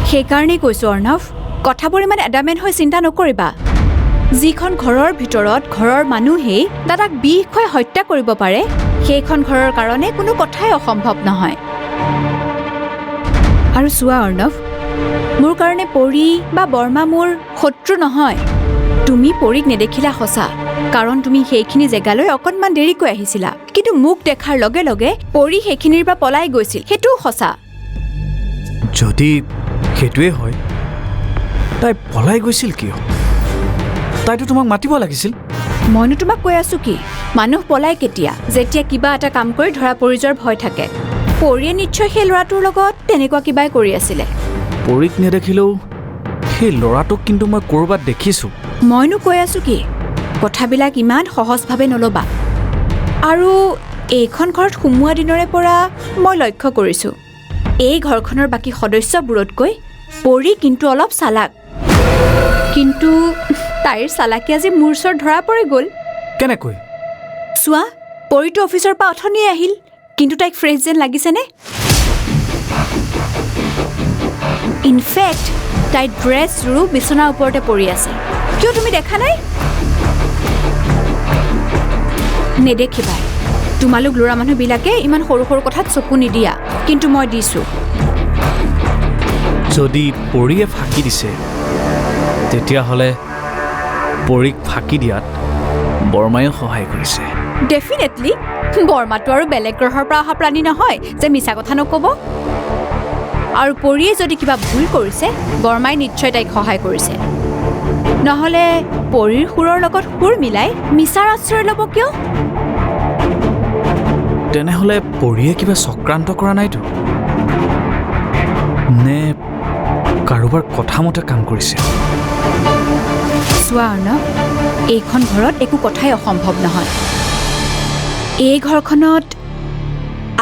সেইকাৰণেই কৈছোঁ অৰ্ণৱ, কথাবোৰ ইমান এডামেণ্ট হৈ চিন্তা নকৰিবা। যিখন ঘৰৰ ভিতৰত ঘৰৰ মানুহেই দাদাক বিষ খুৱাই হত্যা কৰিব পাৰে, সেইখন ঘৰৰ কাৰণে কোনো কথাই অসম্ভৱ নহয়। আৰু চোৱা অৰ্ণৱ, মোৰ কাৰণে পৰী বা বৰ্মা মোৰ শত্ৰু নহয়। তুমি পৰীক নেদেখিলা সঁচা, কাৰণ তুমি সেইখিনি জেগালৈ অকণমান দেৰিকৈ আহিছিলা, কিন্তু মোক দেখাৰ লগে লগে পৰী সেইখিনিৰ পৰা পলাই গৈছিল, সেইটোও সঁচা। যদি সেইটোৱে হয়, তাই পলাই গৈছিল কিয়? তাইতো তোমাক মাতিব লাগিছিল। মইনো তোমাক কৈ আছো কি, মানুহ পলাই কেতিয়া? যেতিয়া কিবা এটা কাম কৰি ধৰা পৰি যোৱাৰ ভয় থাকে। পৰীয়ে নিশ্চয় সেই ল'ৰাটোৰ লগত তেনেকুৱা কিবাই কৰি আছিলে। পৰীক নেদেখিলেও সেই ল'ৰাটোক কিন্তু মই ক'ৰবাত দেখিছোঁ। মইনো কৈ আছো কি, কথাবিলাক ইমান সহজভাৱে নল'বা। আৰু এইখন ঘৰত সোমোৱা দিনৰে পৰা মই লক্ষ্য কৰিছোঁ, এই ঘৰখনৰ বাকী সদস্যবোৰতকৈ পৰী কিন্তু অলপ চালাক। কিন্তু তাইৰ চালাকি আজি মোৰ ওচৰত ধৰা পৰি গ'ল। কেনেকৈ? চোৱা, পৰীটো অফিচৰ পৰা অথনিয়ে আহিল, কিন্তু তাইক ফ্ৰেছ যেন লাগিছেনে? ইনফেক্ট তাইৰ ড্ৰেছযোৰো বিচনাৰ ওপৰতে পৰি আছে। কিয় তুমি দেখা নাই? নেদেখিবাই। তোমালোক ল'ৰা মানুহবিলাকে ইমান সৰু সৰু কথাত চকু নিদিয়া, কিন্তু মই দিছোঁ। যদি পৰীয়ে ফাঁকি দিছে, তেতিয়াহ'লে পৰীক ফাঁকি দিয়াত বৰ্মায়ো সহায় কৰিছে। ডেফিনেটলি। বৰ্মাটো আৰু বেলেগ গ্ৰহৰ পৰা অহা প্ৰাণী নহয় যে মিছা কথা নক'ব। আৰু পৰীয়ে যদি কিবা ভুল কৰিছে, বৰ্মাই নিশ্চয় তাইক সহায় কৰিছে। নহ'লে পৰীৰ সুৰৰ লগত সুৰ মিলাই মিছাৰ আশ্ৰয় ল'ব কিয়? তেনেহ'লে পৰীয়ে কিবা চক্ৰান্ত কৰা নাইতো? নে কাৰোবাৰ কথা মতে কাম কৰিছে? চোৱা অৰ্ণৱ, এইখন ঘৰত একো কথাই অসম্ভৱ নহয়। এই ঘৰখনত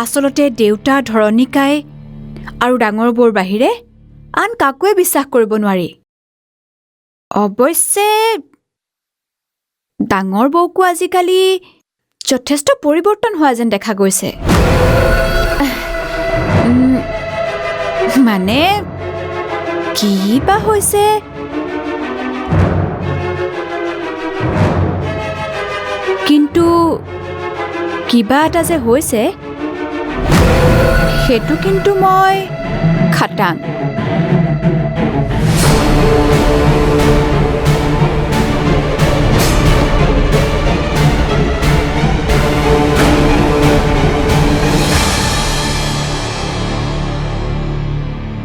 আচলতে দেউতা, ধৰণিকাই আৰু ডাঙৰবোৰ বাহিৰে আন কাকোৱে বিশ্বাস কৰিব নোৱাৰি। অৱশ্যে ডাঙৰ বৌকো আজিকালি যথেষ্ট পৰিৱৰ্তন হোৱা যেন দেখা গৈছে। মানে কি বা হৈছে? কিন্তু কিবা এটা যে হৈছে, সেইটো কিন্তু মই খাটাং।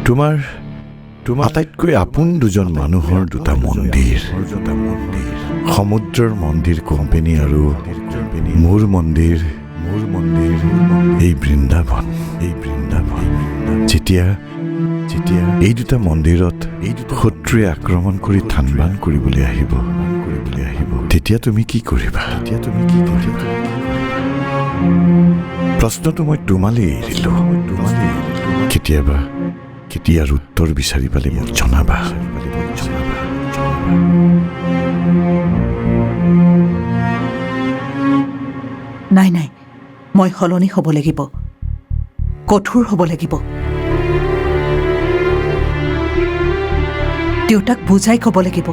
তোমাৰ আটাইতকৈ আপোন দুজন মানুহৰ দুটা মন্দিৰ, সমুদ্ৰৰ মন্দিৰ কোম্পানী আৰু মোৰ মন্দিৰ এই বৃন্দাবন। যেতিয়া এই দুটা মন্দিৰত শত্ৰুৱে আক্ৰমণ কৰি থানবান কৰিবলৈ আহিব, তেতিয়া তুমি কি কৰিবা? প্ৰশ্নটো মই তোমালৈ এৰিলোঁ। কেতিয়াৰ উত্তৰ বিচাৰি পালে মোক জনাবা। নাই, মই সলনি হ'ব লাগিব, কঠোৰ হ'ব লাগিব। দেউতাক বুজাই ক'ব লাগিব